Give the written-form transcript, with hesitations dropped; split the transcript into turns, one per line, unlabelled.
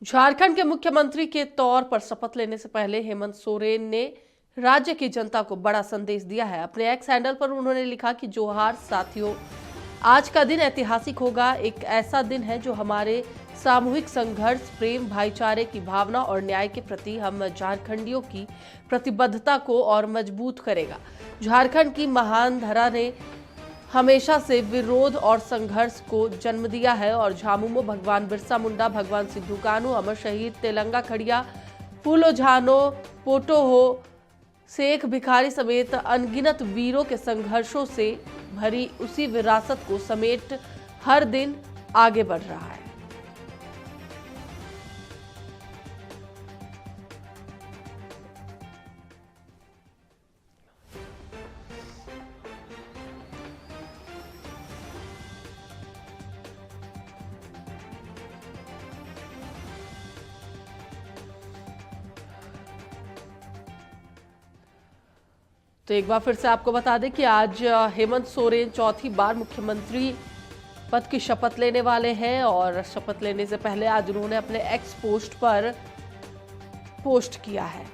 झारखंड के मुख्यमंत्री के तौर पर शपथ लेने से पहले हेमंत सोरेन ने राज्य की जनता को बड़ा संदेश दिया है। अपने एक्स हैंडल पर उन्होंने लिखा कि जोहार साथियों, आज का दिन ऐतिहासिक होगा। एक ऐसा दिन है जो हमारे सामूहिक संघर्ष, प्रेम, भाईचारे की भावना और न्याय के प्रति हम झारखंडियों की प्रतिबद्धता को और मजबूत करेगा। झारखंड की महान धरा ने हमेशा से विरोध और संघर्ष को जन्म दिया है और झामुमो, भगवान बिरसा मुंडा, भगवान सिद्धू कानू, अमर शहीद तेलंगा खड़िया, फूलो झानो, पोटो हो, शेख भिखारी समेत अनगिनत वीरों के संघर्षों से भरी उसी विरासत को समेट हर दिन आगे बढ़ रहा है। तो एक बार फिर से आपको बता दें कि आज हेमंत सोरेन चौथी बार मुख्यमंत्री पद की शपथ लेने वाले हैं और शपथ लेने से पहले आज उन्होंने अपने एक्स पोस्ट पर पोस्ट किया है।